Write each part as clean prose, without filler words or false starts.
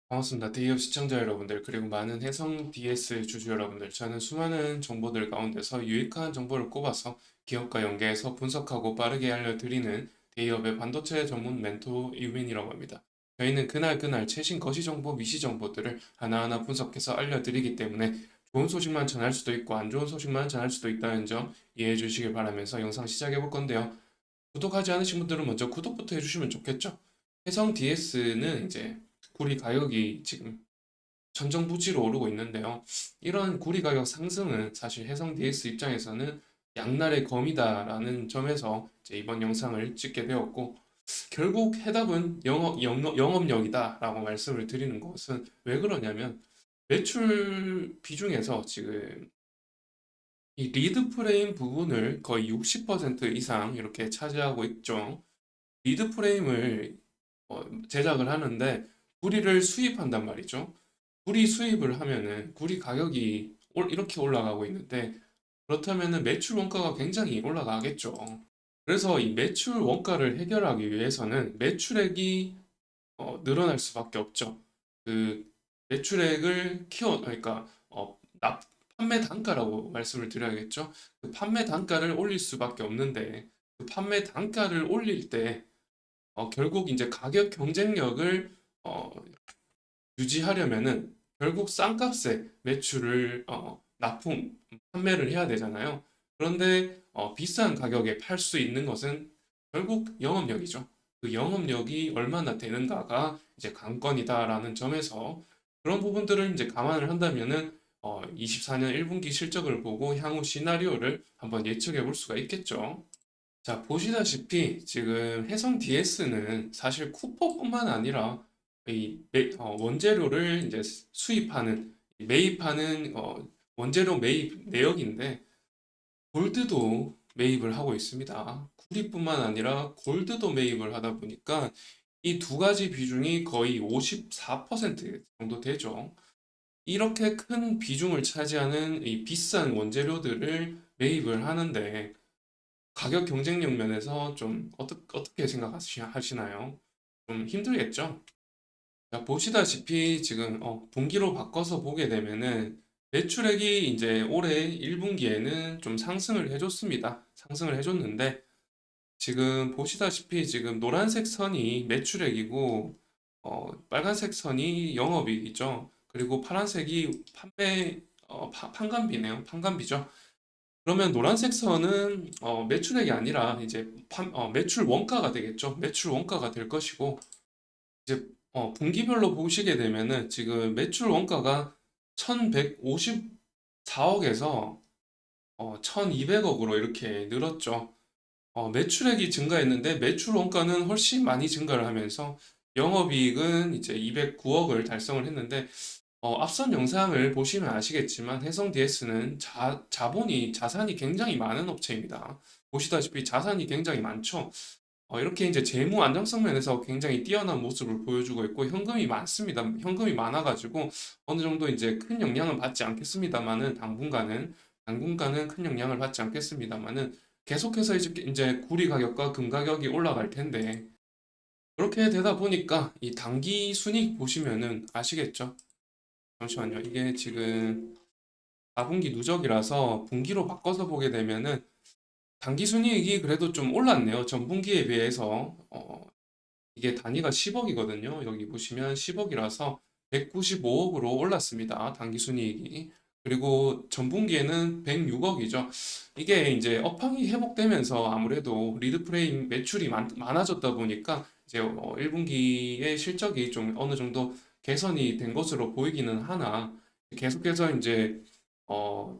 반갑습니다. 데이업 시청자 여러분들, 그리고 많은 해성 DS 주주 여러분들. 저는 수많은 정보들 가운데서 유익한 정보를 꼽아서 기업과 연계해서 분석하고 빠르게 알려드리는 데이업의 반도체 전문 멘토 이윈이라고 합니다. 저희는 그날 최신 거시 정보, 미시 정보들을 하나하나 분석해서 알려드리기 때문에 좋은 소식만 전할 수도 있고 안 좋은 소식만 전할 수도 있다는 점 이해해 주시길 바라면서 영상 시작해 볼 건데요. 구독하지 않으신 분들은 먼저 구독부터 해주시면 좋겠죠? 해성 DS는 이제 구리 가격이 지금 천정부지로 오르고 있는데요. 이런 구리 가격 상승은 사실 해성 DS 입장에서는 양날의 검이다라는 점에서 이제 이번 영상을 찍게 되었고, 결국 해답은 영업력이다라고 말씀을 드리는 것은 왜 그러냐면, 매출 비중에서 지금 이 리드 프레임 부분을 거의 60% 이상 이렇게 차지하고 있죠. 리드 프레임을 제작을 하는데 구리를 수입한단 말이죠. 구리 수입을 하면은 구리 가격이 이렇게 올라가고 있는데, 그렇다면은 매출 원가가 굉장히 올라가겠죠. 그래서 이 매출 원가를 해결하기 위해서는 매출액이 늘어날 수밖에 없죠. 그 매출액을 그러니까 판매 단가라고 말씀을 드려야겠죠. 그 판매 단가를 올릴 수밖에 없는데, 그 판매 단가를 올릴 때 결국 이제 가격 경쟁력을 어, 유지하려면은 결국 싼 값에 매출을 판매를 해야 되잖아요. 그런데 비싼 가격에 팔 수 있는 것은 결국 영업력이죠. 그 영업력이 얼마나 되는가가 이제 관건이다라는 점에서 그런 부분들을 이제 감안을 한다면은 24년 1분기 실적을 보고 향후 시나리오를 한번 예측해 볼 수가 있겠죠. 자, 보시다시피 지금 해성 DS는 사실 쿠퍼뿐만 아니라 원재료를 이제 수입하는, 매입하는 원재료 매입 내역인데, 골드도 매입을 하고 있습니다. 구리뿐만 아니라 골드도 매입을 하다 보니까 이 두 가지 비중이 거의 54% 정도 되죠. 이렇게 큰 비중을 차지하는 이 비싼 원재료들을 매입을 하는데, 가격 경쟁력 면에서 좀 어떻게 생각하시나요? 좀 힘들겠죠? 자, 보시다시피 지금 분기로 바꿔서 보게 되면은 매출액이 이제 올해 1분기에는 좀 상승을 해줬습니다. 상승을 해줬는데, 지금 보시다시피 지금 노란색 선이 매출액이고 빨간색 선이 영업이익이죠. 그리고 파란색이 판관비네요. 판관비죠. 그러면 노란색 선은 매출액이 아니라 이제 매출 원가가 되겠죠. 매출 원가가 될 것이고, 이제 분기별로 보시게 되면은 지금 매출 원가가 1154억에서 1200억으로 이렇게 늘었죠. 매출액이 증가했는데 매출 원가는 훨씬 많이 증가를 하면서 영업이익은 이제 209억을 달성을 했는데, 앞선 영상을 보시면 아시겠지만 해성 DS는 자산이 굉장히 많은 업체입니다. 보시다시피 자산이 굉장히 많죠. 이렇게 이제 재무 안정성 면에서 굉장히 뛰어난 모습을 보여주고 있고 현금이 많습니다. 현금이 많아가지고 어느 정도 이제 큰 영향은 받지 않겠습니다만은, 당분간은 큰 영향을 받지 않겠습니다만은, 계속해서 이제 구리 가격과 금 가격이 올라갈 텐데, 그렇게 되다 보니까 이 단기 순이익 보시면은 아시겠죠? 잠시만요. 이게 지금 4분기 누적이라서 분기로 바꿔서 보게 되면은 당기 순이익이 그래도 좀 올랐네요. 전분기에 비해서. 이게 단위가 10억이거든요. 여기 보시면 10억이라서 195억으로 올랐습니다. 당기 순이익이. 그리고 전분기에는 106억이죠. 이게 이제 업황이 회복되면서 아무래도 리드 프레임 매출이 많아졌다 보니까 이제 1분기의 실적이 좀 어느 정도 개선이 된 것으로 보이기는 하나, 계속해서 이제 어,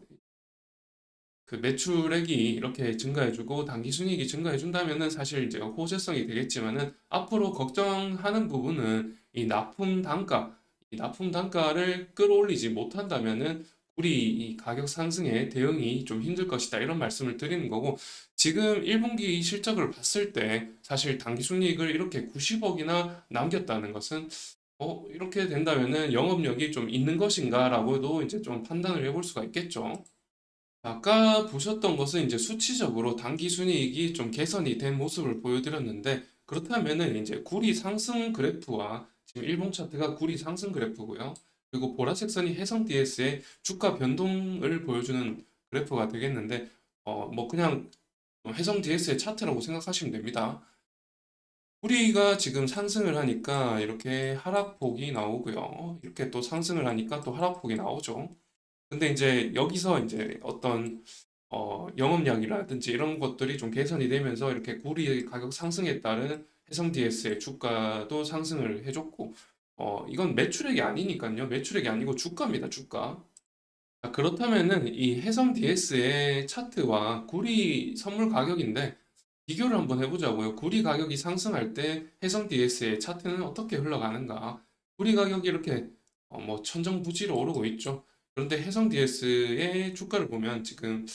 그 매출액이 이렇게 증가해주고 단기 순이익이 증가해준다면은 사실 이제 호재성이 되겠지만은, 앞으로 걱정하는 부분은 이 납품 단가를 끌어올리지 못한다면은 우리 이 가격 상승에 대응이 좀 힘들 것이다, 이런 말씀을 드리는 거고, 지금 1분기 실적을 봤을 때 사실 단기 순이익을 이렇게 90억이나 남겼다는 것은 이렇게 된다면은 영업력이 좀 있는 것인가라고도 이제 좀 판단을 해볼 수가 있겠죠. 아까 보셨던 것은 이제 수치적으로 단기 순이익이 좀 개선이 된 모습을 보여드렸는데, 그렇다면은 이제 구리 상승 그래프와 지금 일봉 차트가 구리 상승 그래프고요. 그리고 보라색 선이 해성 DS의 주가 변동을 보여주는 그래프가 되겠는데, 뭐 그냥 해성 DS의 차트라고 생각하시면 됩니다. 구리가 지금 상승을 하니까 이렇게 하락폭이 나오고요. 이렇게 또 상승을 하니까 또 하락폭이 나오죠. 근데 이제 여기서 이제 어떤 영업량이라든지 이런 것들이 좀 개선이 되면서 이렇게 구리 가격 상승에 따른 해성 DS의 주가도 상승을 해줬고, 이건 매출액이 아니니까요. 매출액이 아니고 주가입니다, 주가. 자, 그렇다면은 이 해성 DS의 차트와 구리 선물 가격인데 비교를 한번 해보자고요. 구리 가격이 상승할 때 해성 DS의 차트는 어떻게 흘러가는가? 구리 가격이 이렇게 뭐 천정부지로 오르고 있죠. 그런데 해성 DS의 주가를 보면 지금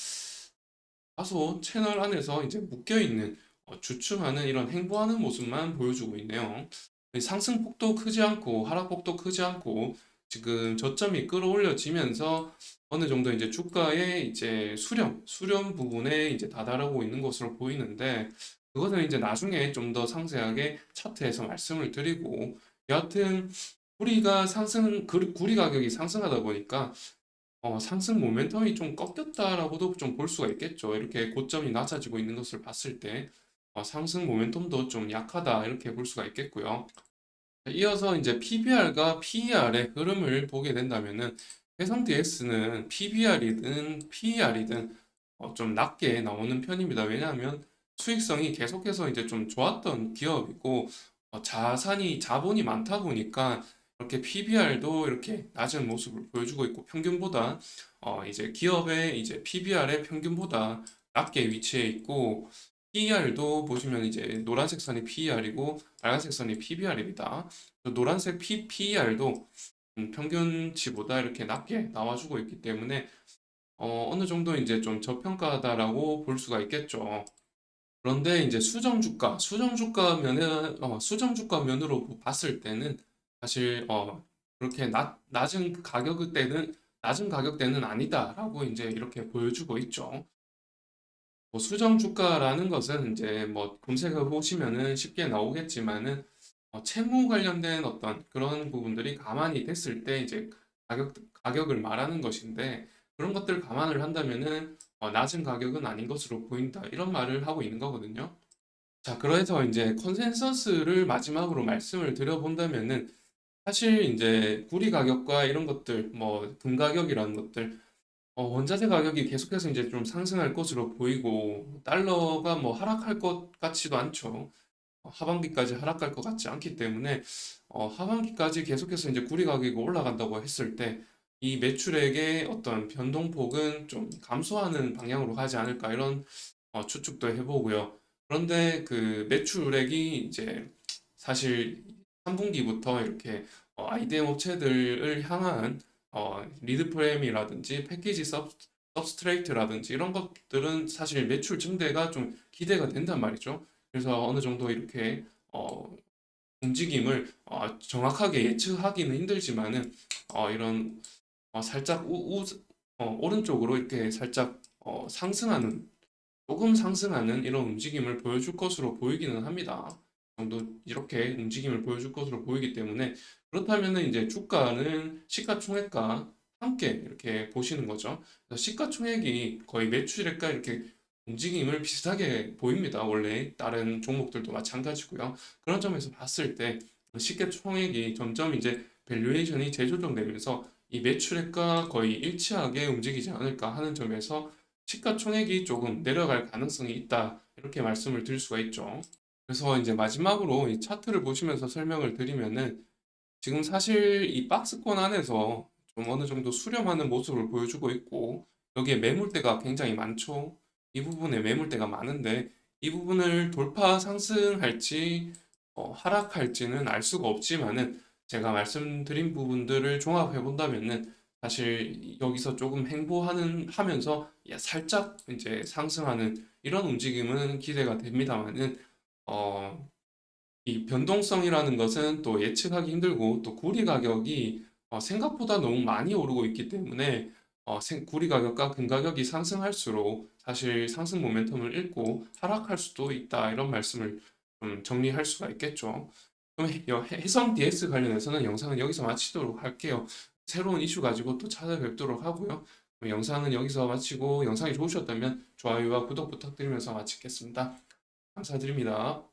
다소 채널 안에서 이제 묶여있는 주춤하는 이런 행보하는 모습만 보여주고 있네요. 상승폭도 크지 않고 하락폭도 크지 않고 지금 저점이 끌어올려지면서 어느 정도 이제 주가의 이제 수렴 부분에 이제 다다르고 있는 것으로 보이는데 그것은 이제 나중에 좀 더 상세하게 차트에서 말씀을 드리고 여하튼 구리 가격이 상승하다 보니까 상승 모멘텀이 좀 꺾였다라고도 좀 볼 수가 있겠죠. 이렇게 고점이 낮아지고 있는 것을 봤을 때 상승 모멘텀도 좀 약하다 이렇게 볼 수가 있겠고요. 이어서 이제 PBR과 PER의 흐름을 보게 된다면은 해상 DX는 PBR이든 PER이든 좀 낮게 나오는 편입니다. 왜냐하면 수익성이 계속해서 이제 좀 좋았던 기업이고 자본이 많다 보니까 이렇게 PBR도 이렇게 낮은 모습을 보여주고 있고 평균보다 이제 기업의 이제 PBR의 평균보다 낮게 위치해 있고 PER도 보시면 이제 노란색 선이 PER이고 빨간색 선이 PBR입니다. 노란색 PER도 평균치보다 이렇게 낮게 나와주고 있기 때문에 어느 정도 이제 좀 저평가다라고 볼 수가 있겠죠. 그런데 이제 수정주가 면으로 봤을 때는 사실 그렇게 낮은 가격대는 아니다라고 이제 이렇게 보여주고 있죠. 뭐 수정 주가라는 것은 이제 뭐 검색해 보시면은 쉽게 나오겠지만은 채무 관련된 어떤 그런 부분들이 가만히 됐을 때 이제 가격을 말하는 것인데 그런 것들 감안을 한다면은 낮은 가격은 아닌 것으로 보인다 이런 말을 하고 있는 거거든요. 자, 그래서 이제 컨센서스를 마지막으로 말씀을 드려본다면은 사실 이제 구리 가격과 이런 것들 뭐 금 가격이라는 것들 원자재 가격이 계속해서 이제 좀 상승할 것으로 보이고, 달러가 뭐 하락할 것 같지도 않죠. 하반기까지 하락할 것 같지 않기 때문에, 하반기까지 계속해서 이제 구리 가격이 올라간다고 했을 때, 이 매출액의 어떤 변동폭은 좀 감소하는 방향으로 가지 않을까, 이런 추측도 해보고요. 그런데 그 매출액이 이제 사실 3분기부터 이렇게 IDM 업체들을 향한 리드 프레임이라든지 패키지 서브스트레이트라든지 이런 것들은 사실 매출 증대가 좀 기대가 된단 말이죠. 그래서 어느 정도 이렇게 움직임을 정확하게 예측하기는 힘들지만은 이런 살짝 오른쪽으로 이렇게 살짝 조금 상승하는 이런 움직임을 보여줄 것으로 보이기는 합니다. 정도 이렇게 움직임을 보여줄 것으로 보이기 때문에 그렇다면은 이제 주가는 시가총액과 함께 이렇게 보시는 거죠. 그래서 시가총액이 거의 매출액과 이렇게 움직임을 비슷하게 보입니다. 원래 다른 종목들도 마찬가지고요. 그런 점에서 봤을 때 시가총액이 점점 이제 밸류에이션이 재조정되면서 이 매출액과 거의 일치하게 움직이지 않을까 하는 점에서 시가총액이 조금 내려갈 가능성이 있다. 이렇게 말씀을 드릴 수가 있죠. 그래서 이제 마지막으로 이 차트를 보시면서 설명을 드리면은 지금 사실 이 박스권 안에서 좀 어느 정도 수렴하는 모습을 보여주고 있고 여기에 매물대가 굉장히 많죠. 이 부분에 매물대가 많은데 이 부분을 돌파 상승할지 하락할지는 알 수가 없지만은 제가 말씀드린 부분들을 종합해 본다면은 사실 여기서 조금 하면서 살짝 이제 상승하는 이런 움직임은 기대가 됩니다만은 어, 이 변동성이라는 것은 또 예측하기 힘들고 또 구리 가격이 생각보다 너무 많이 오르고 있기 때문에 구리 가격과 금 가격이 상승할수록 사실 상승 모멘텀을 잃고 하락할 수도 있다 이런 말씀을 좀 정리할 수가 있겠죠. 그럼 해성 DS 관련해서는 영상은 여기서 마치도록 할게요. 새로운 이슈 가지고 또 찾아뵙도록 하고요. 영상은 여기서 마치고 영상이 좋으셨다면 좋아요와 구독 부탁드리면서 마치겠습니다. 감사드립니다.